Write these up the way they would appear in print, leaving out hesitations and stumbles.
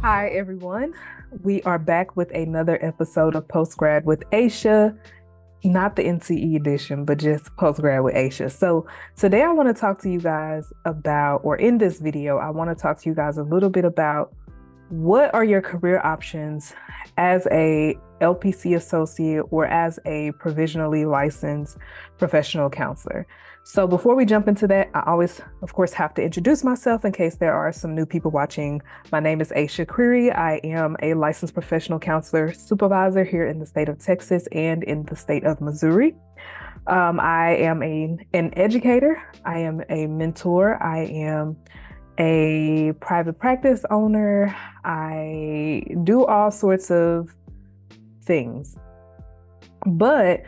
Hi, everyone. We are back with another episode of Postgrad with Asha, not the NCE edition, but just Postgrad with Asha. So today I want to talk to you guys about, or in this video, I want to talk to you guys a little bit about what are your career options as a LPC associate or as a provisionally licensed professional counselor. So before we jump into that, I always, of course, have to introduce myself in case there are some new people watching. My name is Asha Creary. I am a licensed professional counselor supervisor here in the state of Texas and in the state of Missouri. I am an educator. I am a mentor. I am a private practice owner. I do all sorts of things. But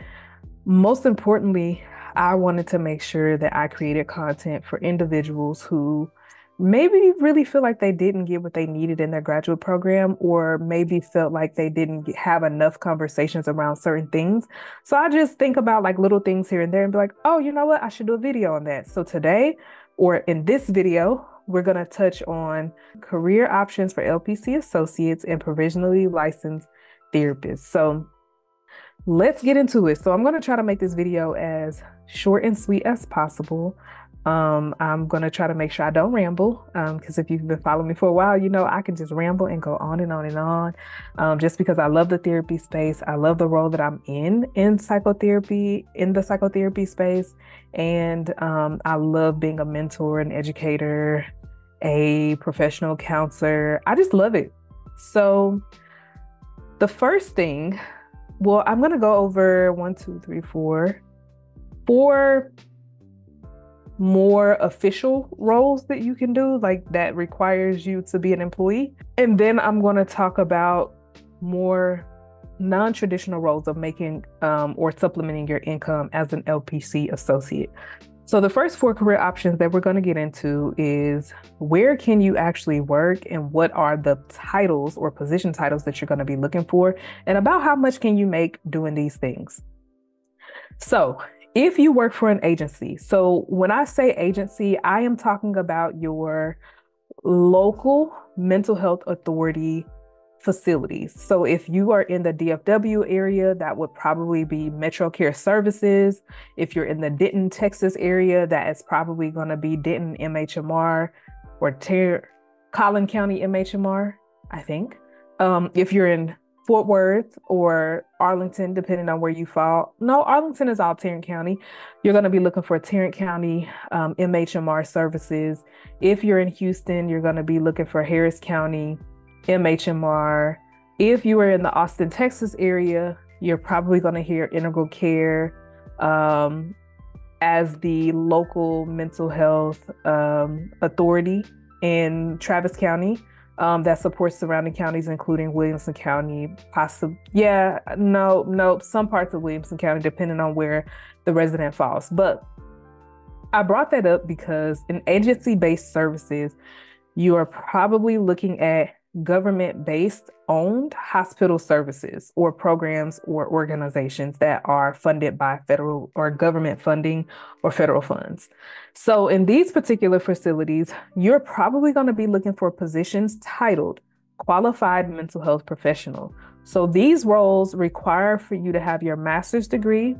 most importantly, I wanted to make sure that I created content for individuals who maybe really feel like they didn't get what they needed in their graduate program, or maybe felt like they didn't have enough conversations around certain things. So I just think about like little things here and there and be like, oh, you know what? I should do a video on that. So today, or in this video, we're going to touch on career options for LPC associates and provisionally licensed therapists. So let's get into it. So I'm going to try to make this video as short and sweet as possible. I'm going to try to make sure I don't ramble, because if you've been following me for a while, you know I can just ramble and go on and on and on, just because I love the therapy space. I love the role that I'm in psychotherapy, in the psychotherapy space. And I love being a mentor, an educator, a professional counselor. I just love it. So the first thing, well, I'm going to go over four more official roles that you can do, like that requires you to be an employee. And then I'm going to talk about more non-traditional roles of making or supplementing your income as an LPC associate. So the first four career options that we're going to get into is where can you actually work and what are the titles or position titles that you're going to be looking for, and about how much can you make doing these things. So if you work for an agency, so when I say agency, I am talking about your local mental health authority facilities. So if you are in the DFW area, that would probably be Metro Care Services. If you're in the Denton, Texas area, that is probably going to be Denton MHMR or Collin County MHMR, I think. If you're in Fort Worth or Arlington, depending on where you fall. No, Arlington is all Tarrant County. You're going to be looking for Tarrant County MHMR services. If you're in Houston, you're going to be looking for Harris County MHMR. If you are in the Austin, Texas area, you're probably going to hear Integral Care as the local mental health authority in Travis County that supports surrounding counties, including Williamson County, some parts of Williamson County, depending on where the resident falls. But I brought that up because in agency-based services, you are probably looking at government-based owned hospital services or programs or organizations that are funded by federal or government funding or federal funds. So in these particular facilities, you're probably going to be looking for positions titled qualified mental health professional. So these roles require for you to have your master's degree.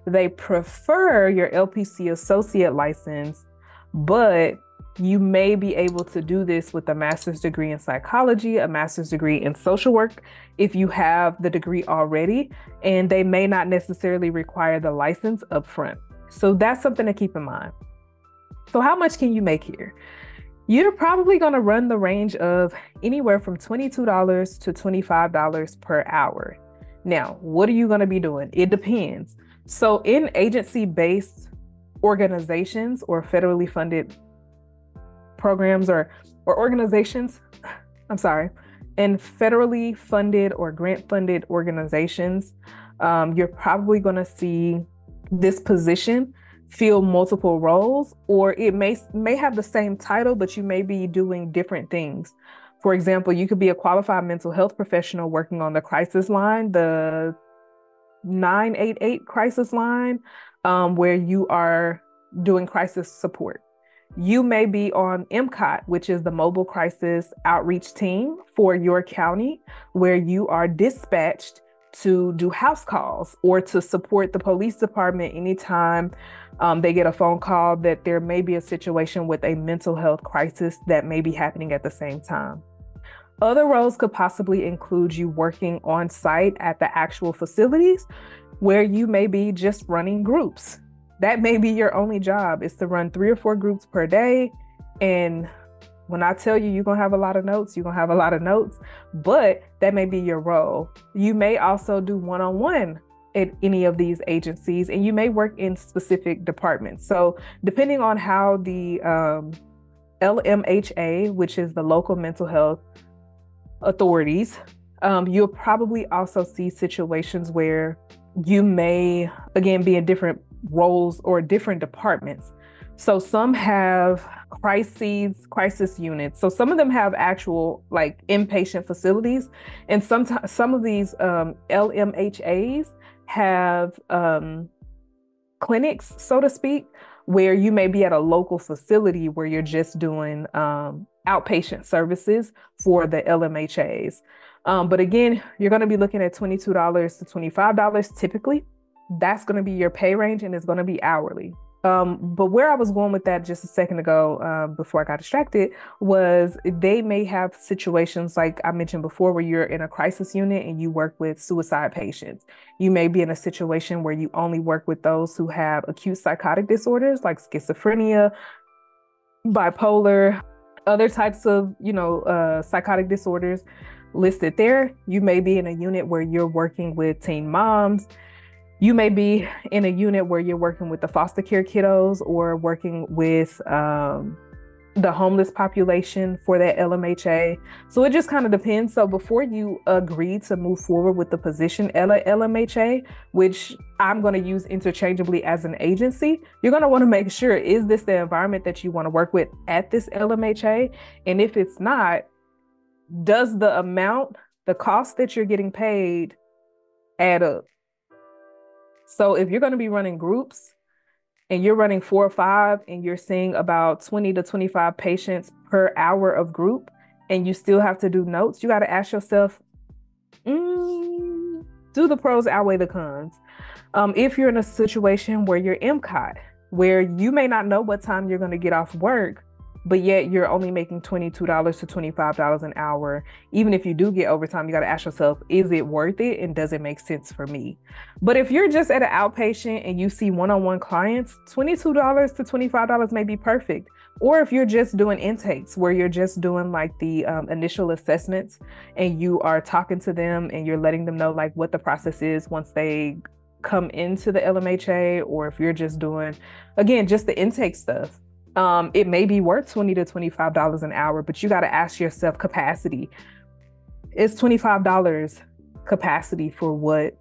They prefer your LPC associate license, but you may be able to do this with a master's degree in psychology, a master's degree in social work, if you have the degree already, and they may not necessarily require the license up front. So that's something to keep in mind. So how much can you make here? You're probably going to run the range of anywhere from $22 to $25 per hour. Now, what are you going to be doing? It depends. So in agency-based organizations or federally funded programs or organizations, in federally funded or grant funded organizations, you're probably going to see this position fill multiple roles, or it may have the same title, but you may be doing different things. For example, you could be a qualified mental health professional working on the crisis line, the 988 crisis line, where you are doing crisis support. You may be on MCOT, which is the Mobile Crisis Outreach Team for your county, where you are dispatched to do house calls or to support the police department anytime they get a phone call that there may be a situation with a mental health crisis that may be happening at the same time. Other roles could possibly include you working on site at the actual facilities, where you may be just running groups. That may be your only job, is to run 3 or 4 groups per day. And when I tell you you're going to have a lot of notes, you're going to have a lot of notes, but that may be your role. You may also do one-on-one at any of these agencies, and you may work in specific departments. So depending on how the LMHA, which is the local mental health authorities, you'll probably also see situations where you may, again, be in different roles or different departments. So some have crisis units. So some of them have actual like inpatient facilities, and sometimes some of these LMHAs have clinics, so to speak, where you may be at a local facility where you're just doing outpatient services for the LMHAs. But again, you're going to be looking at $22 to $25 typically. That's going to be your pay range, and it's going to be hourly. But where I was going with that just a second ago, before I got distracted, was they may have situations like I mentioned before, where you're in a crisis unit and you work with suicide patients. You may be in a situation where you only work with those who have acute psychotic disorders like schizophrenia, bipolar, other types of, psychotic disorders listed there. You may be in a unit where you're working with teen moms. You may be in a unit where you're working with the foster care kiddos or working with the homeless population for that LMHA. So it just kind of depends. So before you agree to move forward with the position at LMHA, which I'm going to use interchangeably as an agency, you're going to want to make sure, is this the environment that you want to work with at this LMHA? And if it's not, does the cost that you're getting paid add up? So if you're going to be running groups and you're running 4 or 5 and you're seeing about 20 to 25 patients per hour of group, and you still have to do notes, you got to ask yourself, do the pros outweigh the cons? If you're in a situation where you're MCOT, where you may not know what time you're going to get off work, but yet you're only making $22 to $25 an hour. Even if you do get overtime, you got to ask yourself, is it worth it? And does it make sense for me? But if you're just at an outpatient and you see one-on-one clients, $22 to $25 may be perfect. Or if you're just doing intakes, where you're just doing like the initial assessments, and you are talking to them and you're letting them know like what the process is once they come into the LMHA, or if you're just doing, again, just the intake stuff. It may be worth $20 to $25 an hour, but you got to ask yourself capacity. Is $25 capacity for what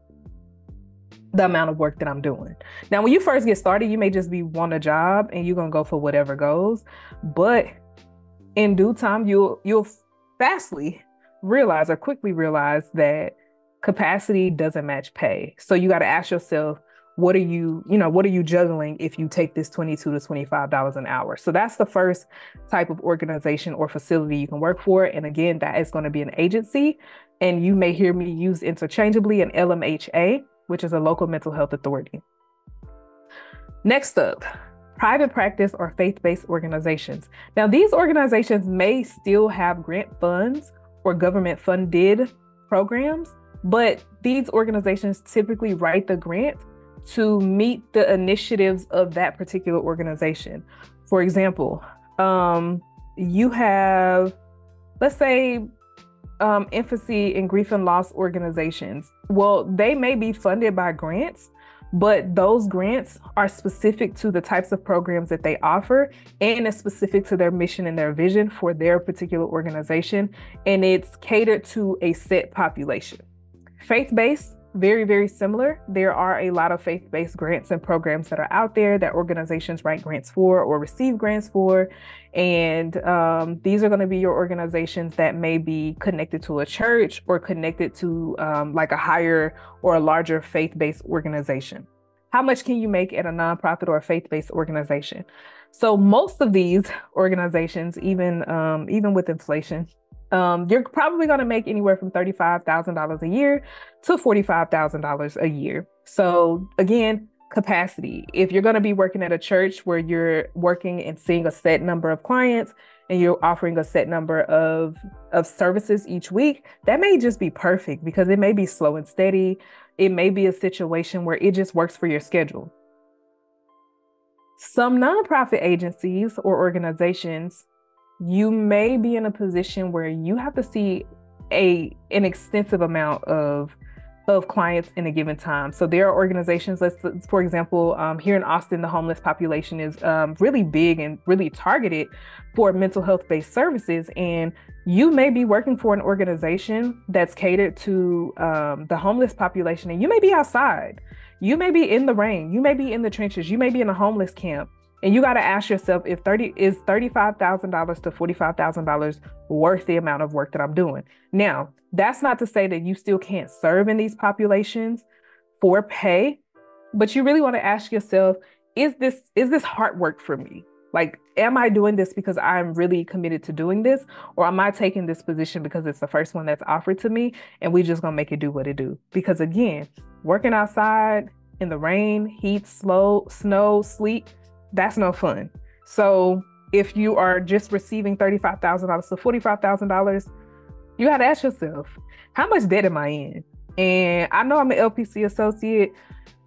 the amount of work that I'm doing? Now, when you first get started, you may just want a job and you're going to go for whatever goes. But in due time, you'll quickly realize that capacity doesn't match pay. So you got to ask yourself, what are you juggling if you take this $22 to $25 an hour? So that's the first type of organization or facility you can work for. And again, that is going to be an agency. And you may hear me use interchangeably an LMHA, which is a local mental health authority. Next up, private practice or faith-based organizations. Now, these organizations may still have grant funds or government funded programs, but these organizations typically write the grant to meet the initiatives of that particular organization. For example, you have, let's say, infancy and grief and loss organizations. Well, they may be funded by grants, but those grants are specific to the types of programs that they offer, and it's specific to their mission and their vision for their particular organization, and it's catered to a set population. Faith-based, very, very similar. There are a lot of faith-based grants and programs that are out there that organizations write grants for or receive grants for. And these are going to be your organizations that may be connected to a church or connected to like a higher or a larger faith-based organization. how much can you make at a nonprofit or a faith-based organization? So most of these organizations, even with inflation, you're probably going to make anywhere from $35,000 a year to $45,000 a year. So again, capacity. If you're going to be working at a church where you're working and seeing a set number of clients and you're offering a set number of services each week, that may just be perfect because it may be slow and steady. It may be a situation where it just works for your schedule. Some nonprofit agencies or organizations, you may be in a position where you have to see an extensive amount of clients in a given time. So there are organizations, for example, here in Austin, the homeless population is really big and really targeted for mental health-based services. And you may be working for an organization that's catered to the homeless population, and you may be outside. You may be in the rain. You may be in the trenches. You may be in a homeless camp. And you got to ask yourself, is $35,000 to $45,000 worth the amount of work that I'm doing? Now, that's not to say that you still can't serve in these populations for pay, but you really want to ask yourself, is this hard work for me? Like, am I doing this because I'm really committed to doing this? Or am I taking this position because it's the first one that's offered to me and we just gonna make it do what it do? Because again, working outside in the rain, heat, snow, sleet, that's no fun. So if you are just receiving $35,000 to $45,000, you got to ask yourself, how much debt am I in? And I know I'm an LPC associate,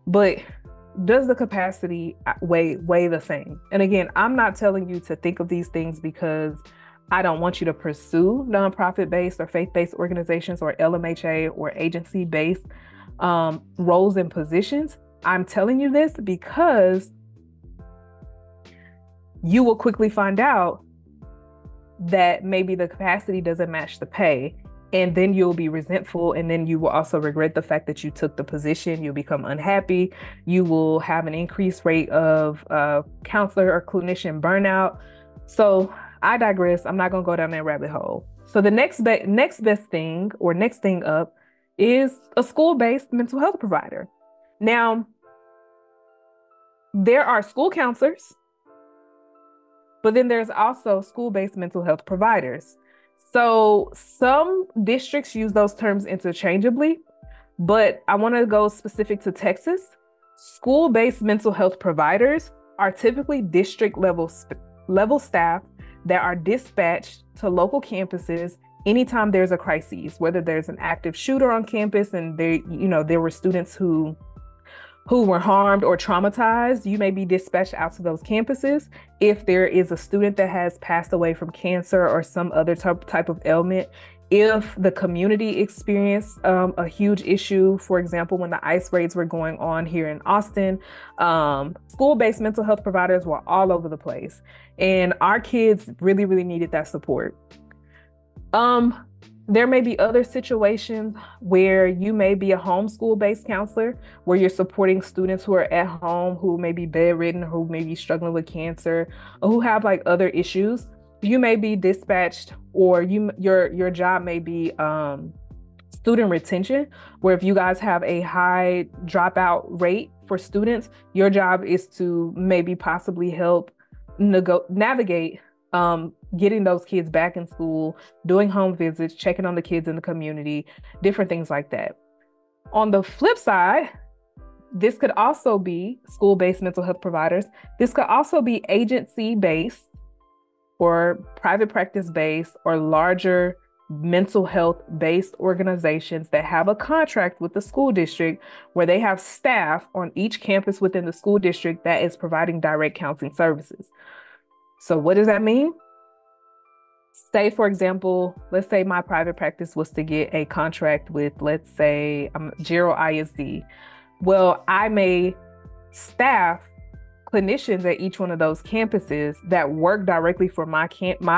but does the capacity weigh the same? And again, I'm not telling you to think of these things because I don't want you to pursue nonprofit-based or faith-based organizations or LMHA or agency-based roles and positions. I'm telling you this because you will quickly find out that maybe the capacity doesn't match the pay. And then you'll be resentful. And then you will also regret the fact that you took the position. You'll become unhappy. You will have an increased rate of counselor or clinician burnout. So I digress. I'm not going to go down that rabbit hole. So the next best thing or next thing up is a school-based mental health provider. Now, there are school counselors, but then there's also school-based mental health providers. So some districts use those terms interchangeably, but I want to go specific to Texas. School-based mental health providers are typically district level staff that are dispatched to local campuses anytime there's a crisis, whether there's an active shooter on campus and there were students who were harmed or traumatized. You may be dispatched out to those campuses. If there is a student that has passed away from cancer or some other type of ailment, if the community experienced a huge issue, for example, when the ICE raids were going on here in Austin, school-based mental health providers were all over the place. And our kids really, really needed that support. There may be other situations where you may be a homeschool-based counselor, where you're supporting students who are at home, who may be bedridden, who may be struggling with cancer, or who have like other issues. You may be dispatched, or your job may be student retention, where if you guys have a high dropout rate for students, your job is to maybe possibly help navigate getting those kids back in school, doing home visits, checking on the kids in the community, different things like that. On the flip side, this could also be school-based mental health providers. This could also be agency-based or private practice-based or larger mental health-based organizations that have a contract with the school district where they have staff on each campus within the school district that is providing direct counseling services. So what does that mean? Say, for example, let's say my private practice was to get a contract with, let's say, Gerald ISD. Well, I may staff clinicians at each one of those campuses that work directly for my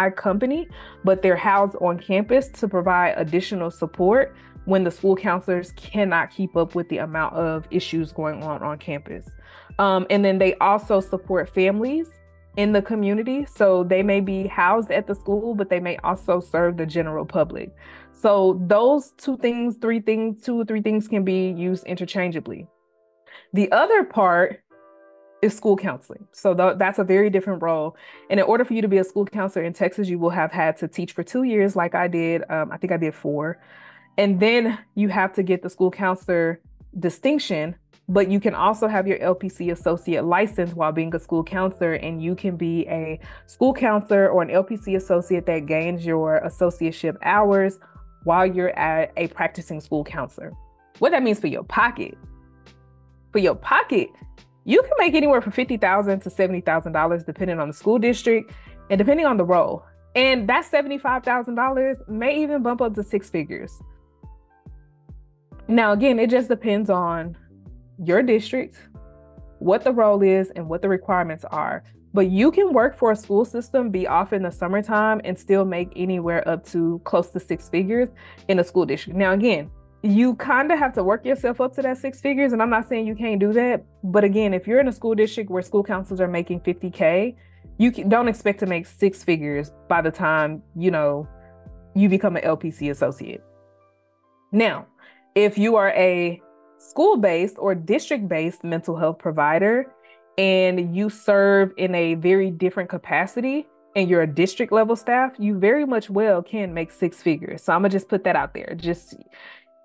company, but they're housed on campus to provide additional support when the school counselors cannot keep up with the amount of issues going on campus. And then they also support families in the community. So they may be housed at the school, but they may also serve the general public. So those two or three things can be used interchangeably. The other part is school counseling. So that's a very different role. And in order for you to be a school counselor in Texas, you will have had to teach for 2 years, like I did. I think I did 4. And then you have to get the school counselor distinction, but you can also have your LPC associate license while being a school counselor. And you can be a school counselor or an LPC associate that gains your associateship hours while you're at a practicing school counselor. What that means for your pocket. For your pocket, you can make anywhere from $50,000 to $70,000 depending on the school district and depending on the role. And that $75,000 may even bump up to 6 figures. Now, again, it just depends on your district, what the role is, and what the requirements are. But you can work for a school system, be off in the summertime, and still make anywhere up to close to 6 figures in a school district. Now, again, you kind of have to work yourself up to that 6 figures. And I'm not saying you can't do that. But again, if you're in a school district where school counselors are making $50K, don't expect to make 6 figures by the time, you become an LPC associate. Now, if you are a school-based or district-based mental health provider and you serve in a very different capacity and you're a district level staff, you very much well can make 6 figures. So I'm gonna just put that out there.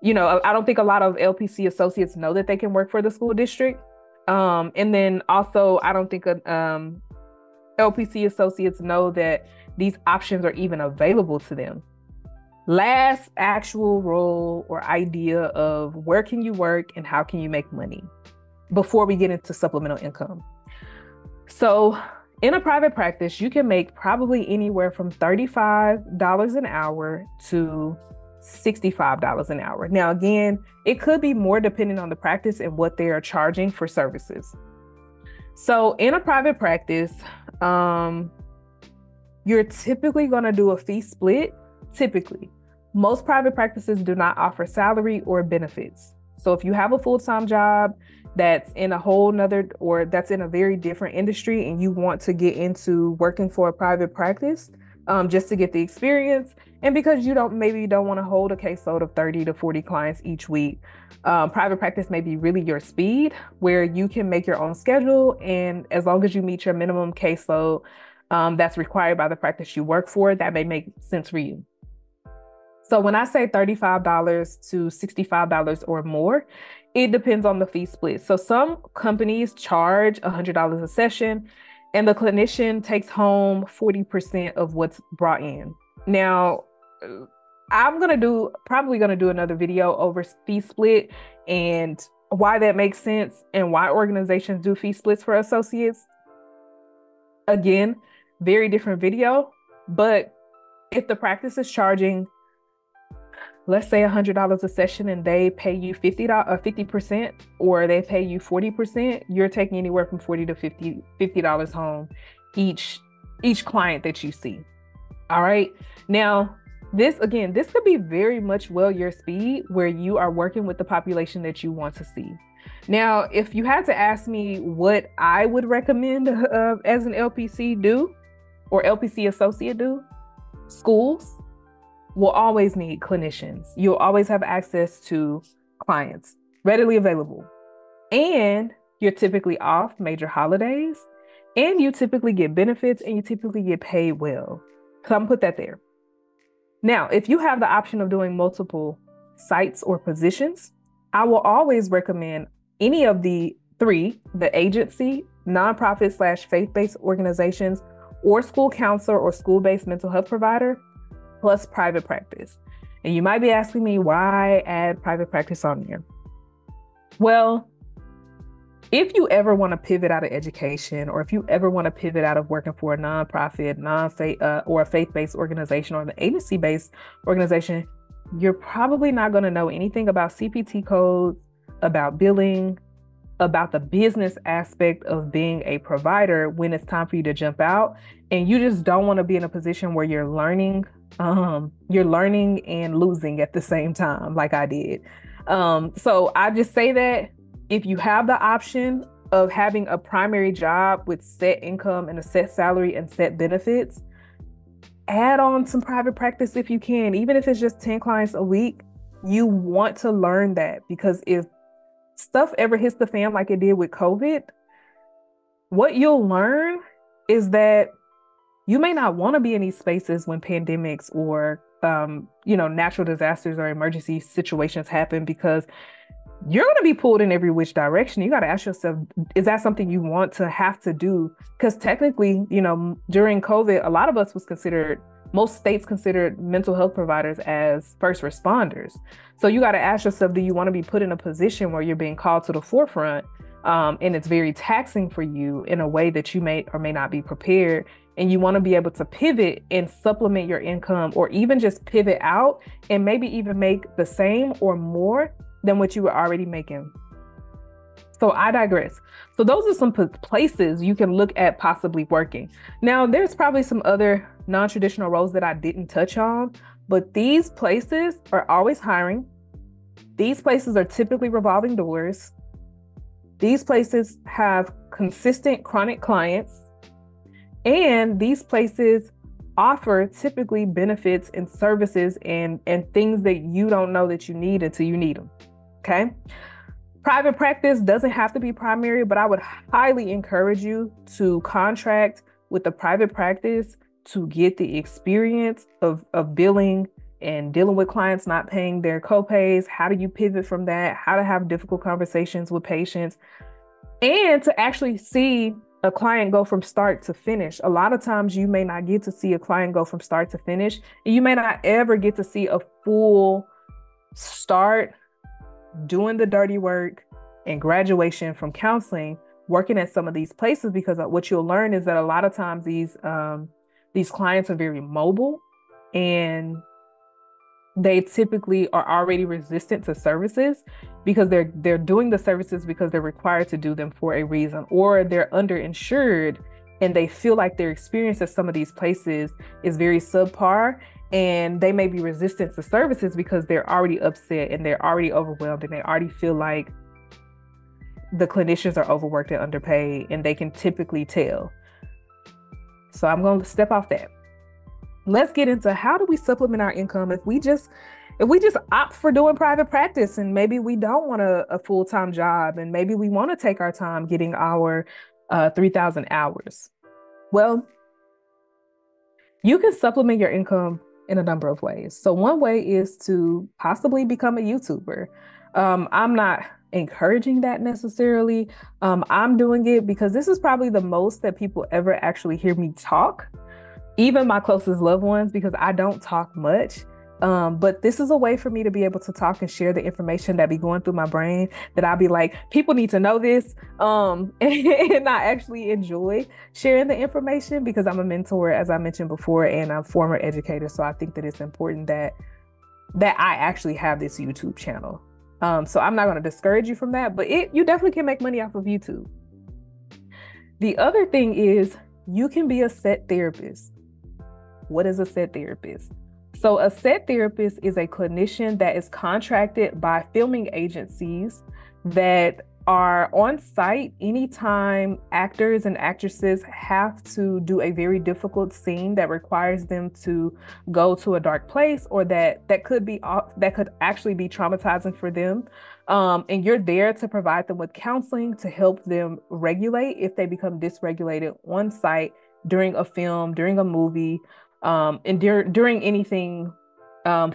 I don't think a lot of LPC associates know that they can work for the school district. And then also, I don't think LPC associates know that these options are even available to them. Last actual role or idea of where can you work and how can you make money before we get into supplemental income. So in a private practice, you can make probably anywhere from $35 an hour to $65 an hour. Now, again, it could be more depending on the practice and what they are charging for services. So in a private practice, you're typically going to do a fee split. Typically, most private practices do not offer salary or benefits. So if you have a full-time job that's in that's in a very different industry and you want to get into working for a private practice, just to get the experience, and because you don't want to hold a caseload of 30 to 40 clients each week, private practice may be really your speed, where you can make your own schedule, and as long as you meet your minimum caseload that's required by the practice you work for, that may make sense for you. So when I say $35 to $65 or more, it depends on the fee split. So some companies charge $100 a session, and the clinician takes home 40% of what's brought in. Now, I'm probably gonna do another video over fee split and why that makes sense and why organizations do fee splits for associates. Again, very different video, but if the practice is charging, let's say $100 a session and they pay you $50% or they pay you 40%, you're taking anywhere from $40 to $50 home each client that you see. All right. Now, this could be very much your speed, where you are working with the population that you want to see. Now, if you had to ask me what I would recommend as an LPC do or LPC associate do, schools will always need clinicians. You'll always have access to clients readily available. And you're typically off major holidays, and you typically get benefits, and you typically get paid well. So I'm gonna put that there. Now, if you have the option of doing multiple sites or positions, I will always recommend any of the 3, the agency, nonprofit / faith-based organizations, or school counselor or school-based mental health provider, plus private practice. And you might be asking me, why add private practice on there? Well, if you ever want to pivot out of education, or if you ever want to pivot out of working for a nonprofit, or a faith-based organization or an agency-based organization, you're probably not going to know anything about CPT codes, about billing, about the business aspect of being a provider when it's time for you to jump out. And you just don't want to be in a position where you're learning and losing at the same time, like I did. So I just say that if you have the option of having a primary job with set income and a set salary and set benefits, add on some private practice if you can, even if it's just 10 clients a week. You want to learn that, because if stuff ever hits the fan like it did with COVID, what you'll learn is that you may not want to be in these spaces when pandemics or natural disasters or emergency situations happen, because you're going to be pulled in every which direction. You got to ask yourself, is that something you want to have to do? Because technically, during COVID, a lot of us most states considered mental health providers as first responders. So you got to ask yourself, do you want to be put in a position where you're being called to the forefront, and it's very taxing for you in a way that you may or may not be prepared, and you want to be able to pivot and supplement your income, or even just pivot out and maybe even make the same or more than what you were already making. So I digress. So those are some places you can look at possibly working. Now, there's probably some other non-traditional roles that I didn't touch on, but these places are always hiring. These places are typically revolving doors. These places have consistent chronic clients, and these places offer typically benefits and services and things that you don't know that you need until you need them. Okay. Private practice doesn't have to be primary, but I would highly encourage you to contract with a private practice to get the experience of billing and dealing with clients not paying their copays. How do you pivot from that? How to have difficult conversations with patients, and to actually see a client go from start to finish. A lot of times you may not get to see a client go from start to finish, and you may not ever get to see a full start, doing the dirty work, and graduation from counseling, working at some of these places, because what you'll learn is that a lot of times these clients are very mobile, and they typically are already resistant to services because they're doing the services because they're required to do them for a reason, or they're underinsured and they feel like their experience at some of these places is very subpar, and they may be resistant to services because they're already upset and they're already overwhelmed and they already feel like the clinicians are overworked and underpaid, and they can typically tell. So I'm going to step off that. Let's get into how do we supplement our income if we just opt for doing private practice, and maybe we don't want a full-time job, and maybe we want to take our time getting our 3,000 hours. Well, you can supplement your income in a number of ways. So one way is to possibly become a YouTuber. I'm not encouraging that necessarily. I'm doing it because this is probably the most that people ever actually hear me talk, even my closest loved ones, because I don't talk much. But this is a way for me to be able to talk and share the information that be going through my brain, that I'll be like, people need to know this. And I actually enjoy sharing the information because I'm a mentor, as I mentioned before, and I'm a former educator. So I think that it's important that I actually have this YouTube channel. So I'm not going to discourage you from that, but you definitely can make money off of YouTube. The other thing is you can be a set therapist. What is a set therapist? So a set therapist is a clinician that is contracted by filming agencies that are on site anytime actors and actresses have to do a very difficult scene that requires them to go to a dark place, or that could actually be traumatizing for them. And you're there to provide them with counseling to help them regulate if they become dysregulated on site during a film, during a movie, and during anything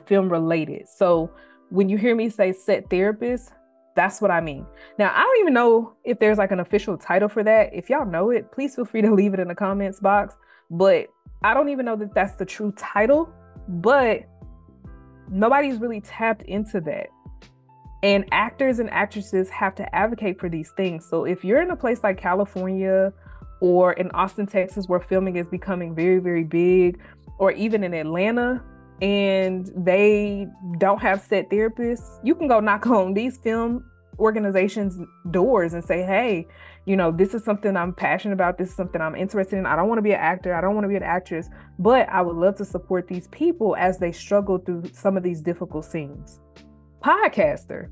film related. So when you hear me say set therapist, that's what I mean. Now, I don't even know if there's like an official title for that. If y'all know it, please feel free to leave it in the comments box. But I don't even know that that's the true title, but nobody's really tapped into that. And actors and actresses have to advocate for these things. So if you're in a place like California or in Austin, Texas, where filming is becoming very, very big, or even in Atlanta, and they don't have set therapists, you can go knock on these film organizations' doors and say, hey, this is something I'm passionate about. This is something I'm interested in. I don't want to be an actor. I don't want to be an actress, but I would love to support these people as they struggle through some of these difficult scenes. Podcaster.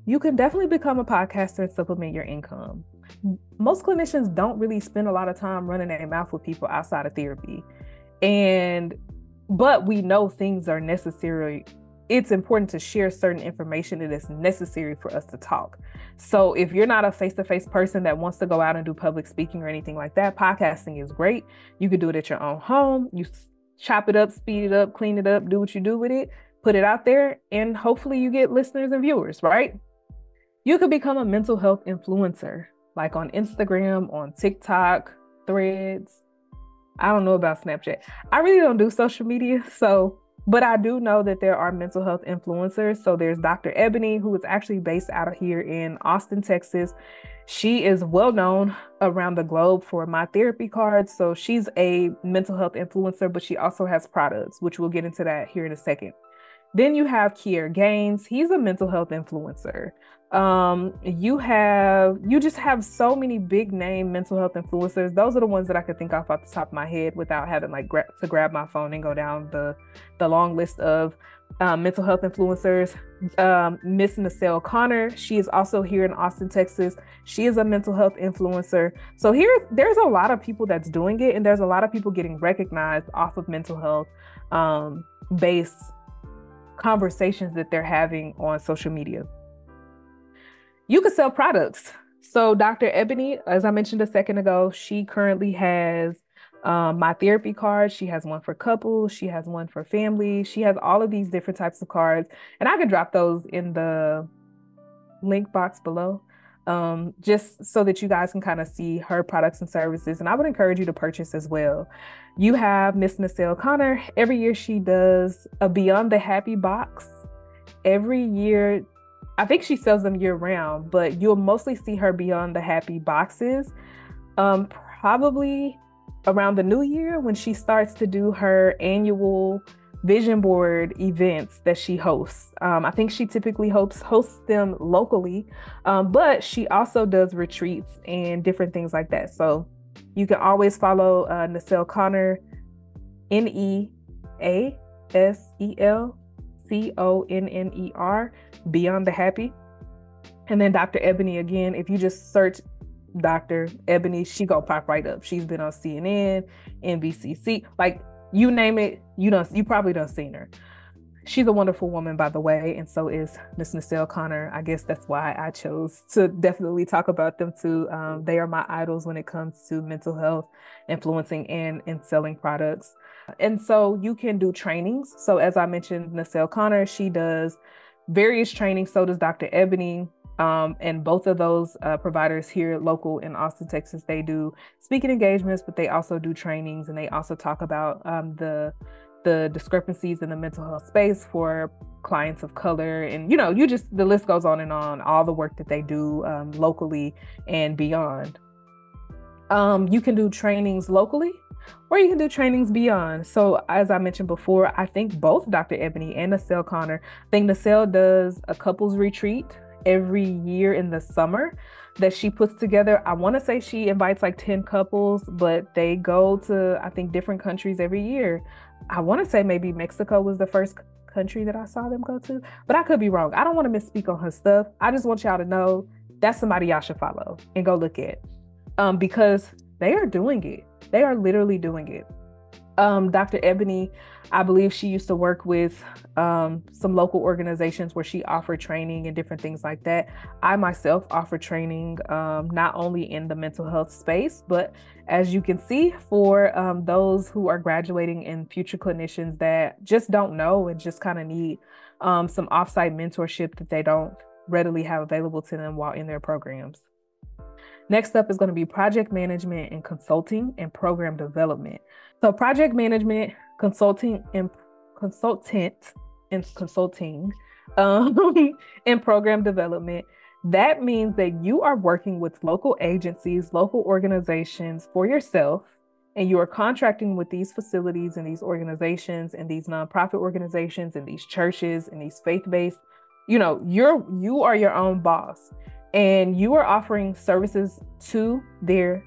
You can definitely become a podcaster and supplement your income. Most clinicians don't really spend a lot of time running their mouth with people outside of therapy. But we know things are necessary it's important to share certain information that is necessary for us to talk. So if you're not a face-to-face person that wants to go out and do public speaking or anything like that, podcasting is great. You could do it at your own home. You chop it up, speed it up, clean it up, do what you do with it, put it out there, and hopefully you get listeners and viewers, right? You could become a mental health influencer, like on Instagram, on TikTok, Threads. I don't know about Snapchat. I really don't do social media, but I do know that there are mental health influencers. So there's Dr. Ebony, who is actually based out of here in Austin, Texas. She is well known around the globe for My Therapy cards. So she's a mental health influencer, but she also has products, which we'll get into that here in a second. Then you have Keir Gaines. He's a mental health influencer. You just have so many big name mental health influencers. Those are the ones that I could think of off the top of my head without having to grab my phone and go down the long list of mental health influencers. Miss Neasel Conner, she is also here in Austin, Texas. She is a mental health influencer. So there's a lot of people that's doing it, and there's a lot of people getting recognized off of mental health based conversations that they're having on social media. You could sell products. So Dr. Ebony, as I mentioned a second ago, she currently has My Therapy cards. She has one for couples. She has one for family. She has all of these different types of cards. And I could drop those in the link box below, just so that you guys can kind of see her products and services. And I would encourage you to purchase as well. You have Miss Neasel Conner. Every year she does a Beyond the Happy box. Every year, I think she sells them year round, but you'll mostly see her Beyond the Happy boxes probably around the new year, when she starts to do her annual vision board events that she hosts. I think she typically hosts them locally, but she also does retreats and different things like that. So you can always follow Neasel Conner, Neasel Beyond the Happy. And then Dr. Ebony, again, if you just search Dr. Ebony, she gonna pop right up. She's been on CNN, NBCC, like you name it, you probably done seen her. She's a wonderful woman, by the way, and so is Miss Neasel Conner. I guess that's why I chose to definitely talk about them too. They are my idols when it comes to mental health, influencing, and selling products. And so you can do trainings. So as I mentioned, Neasel Conner, she does various trainings. So does Dr. Ebony. And both of those providers here local in Austin, Texas, they do speaking engagements, but they also do trainings, and they also talk about the discrepancies in the mental health space for clients of color. And, the list goes on and on, all the work that they do locally and beyond. You can do trainings locally, or you can do trainings beyond. So as I mentioned before, I think both Dr. Ebony and Neasel Conner, I think Neasel does a couples retreat every year in the summer that she puts together. I want to say she invites like 10 couples, but they go to, I think, different countries every year. I want to say maybe Mexico was the first country that I saw them go to, but I could be wrong. I don't want to misspeak on her stuff. I just want y'all to know that's somebody y'all should follow and go look at, because they are doing it. They are literally doing it. Dr. Ebony, I believe she used to work with some local organizations where she offered training and different things like that. I myself offer training not only in the mental health space, but as you can see, for those who are graduating and future clinicians that just don't know and just kind of need some offsite mentorship that they don't readily have available to them while in their programs. Next up is going to be project management and consulting and program development. So project management, consulting, and program development, that means that you are working with local agencies, local organizations for yourself, and you are contracting with these facilities and these organizations and these nonprofit organizations and these churches and these faith-based, you are your own boss, and you are offering services to their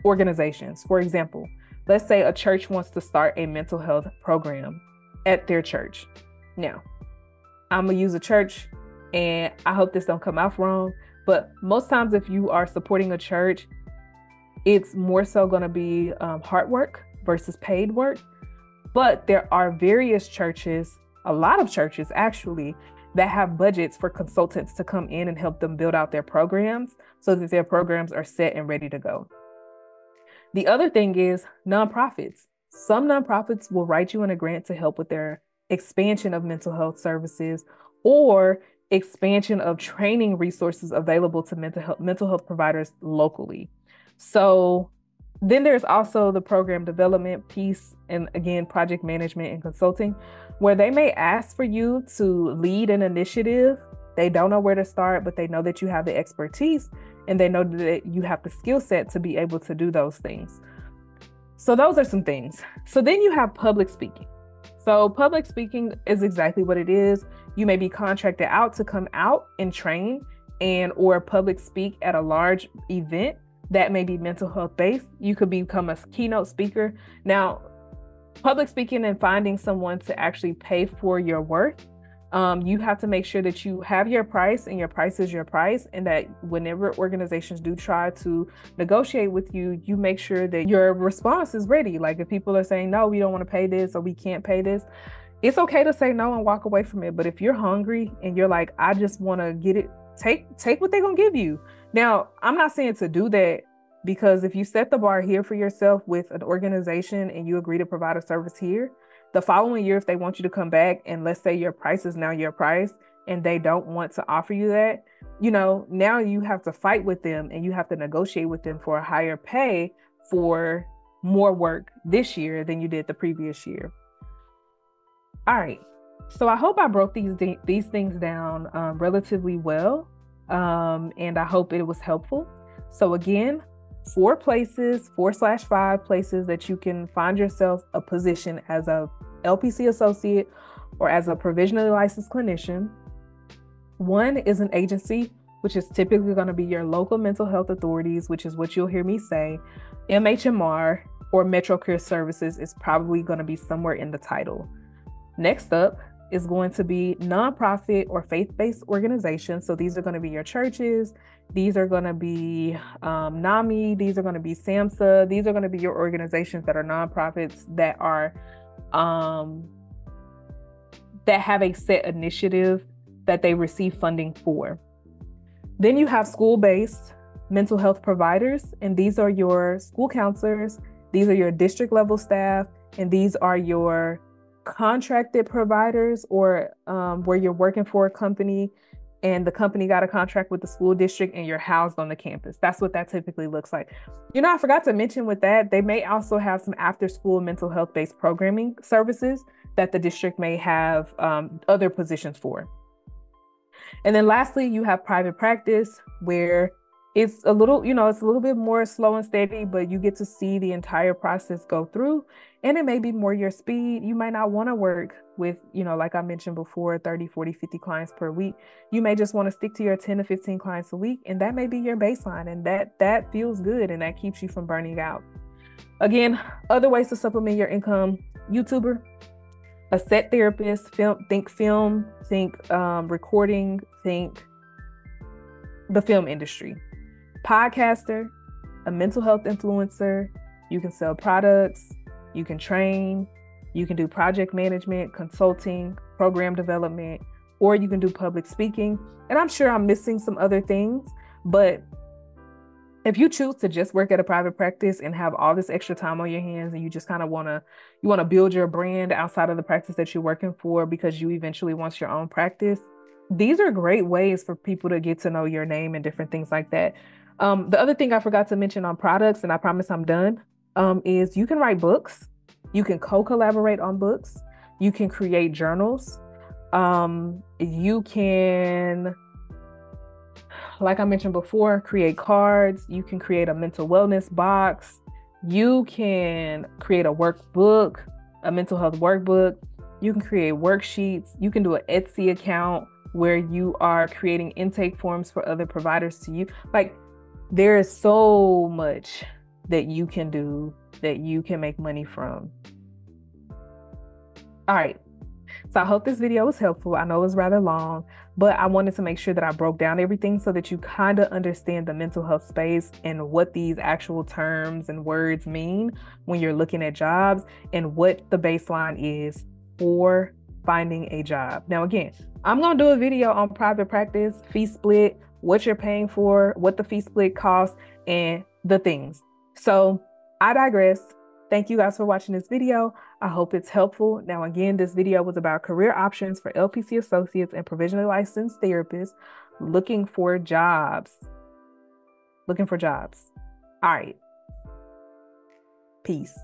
organizations. For example, let's say a church wants to start a mental health program at their church. Now, I'm gonna use a church, and I hope this don't come out wrong, but most times if you are supporting a church, it's more so gonna be hard work versus paid work. But there are various churches a lot of churches actually, that have budgets for consultants to come in and help them build out their programs so that their programs are set and ready to go. The other thing is nonprofits. Some nonprofits will write you in a grant to help with their expansion of mental health services or expansion of training resources available to mental health providers locally. So then there's also the program development piece, and again, project management and consulting, where they may ask for you to lead an initiative. They don't know where to start, but they know that you have the expertise and they know that you have the skill set to be able to do those things. So those are some things. So then you have public speaking. So public speaking is exactly what it is. You may be contracted out to come out and train or public speak at a large event that may be mental health based. You could become a keynote speaker. Now, public speaking and finding someone to actually pay for your worth, you have to make sure that you have your price and your price is your price, and that whenever organizations do try to negotiate with you, you make sure that your response is ready. Like if people are saying, no, we don't want to pay this or we can't pay this, it's okay to say no and walk away from it. But if you're hungry and you're like, I just want to get it, take what they're going to give you. Now, I'm not saying to do that, because if you set the bar here for yourself with an organization and you agree to provide a service here, the following year, if they want you to come back and let's say your price is now your price and they don't want to offer you that, now you have to fight with them and you have to negotiate with them for a higher pay for more work this year than you did the previous year. All right. So I hope I broke these things down relatively well, and I hope it was helpful. So again, 4/5 places that you can find yourself a position as a LPC associate or as a provisionally licensed clinician. 1 is an agency, which is typically going to be your local mental health authorities, which is what you'll hear me say. MHMR or Metro Care Services is probably going to be somewhere in the title. Next up is going to be nonprofit or faith-based organizations. So these are going to be your churches. These are going to be NAMI. These are going to be SAMHSA. These are going to be your organizations that are nonprofits that are that have a set initiative that they receive funding for. Then you have school-based mental health providers, and these are your school counselors. These are your district level staff, and these are your contracted providers, or where you're working for a company and the company got a contract with the school district and you're housed on the campus. That's what that typically looks like. I forgot to mention with that, they may also have some after school mental health based programming services that the district may have other positions for. And then lastly, you have private practice, where it's a little, it's a little bit more slow and steady, but you get to see the entire process go through, and it may be more your speed. You might not want to work with, like I mentioned before, 30, 40, 50 clients per week. You may just want to stick to your 10 to 15 clients a week, and that may be your baseline, and that feels good, and that keeps you from burning out. Again, other ways to supplement your income: YouTuber, a set therapist, think recording, think the film industry. Podcaster, a mental health influencer. You can sell products, you can train, you can do project management, consulting, program development, or you can do public speaking. And I'm sure I'm missing some other things, but if you choose to just work at a private practice and have all this extra time on your hands, and you just kind of want to build your brand outside of the practice that you're working for because you eventually want your own practice, these are great ways for people to get to know your name and different things like that. The other thing I forgot to mention on products, and I promise I'm done, is you can write books. You can co-collaborate on books. You can create journals. You can, like I mentioned before, create cards. You can create a mental wellness box. You can create a workbook, a mental health workbook. You can create worksheets. You can do an Etsy account where you are creating intake forms for other providers to use. Like, there is so much that you can do that you can make money from. All right. So I hope this video was helpful. I know it was rather long, but I wanted to make sure that I broke down everything so that you kind of understand the mental health space and what these actual terms and words mean when you're looking at jobs, and what the baseline is for finding a job. Now, again, I'm going to do a video on private practice, fee split, what you're paying for, what the fee split costs, and the things. So I digress. Thank you guys for watching this video. I hope it's helpful. Now, again, this video was about career options for LPC associates and provisionally licensed therapists looking for jobs. All right. Peace.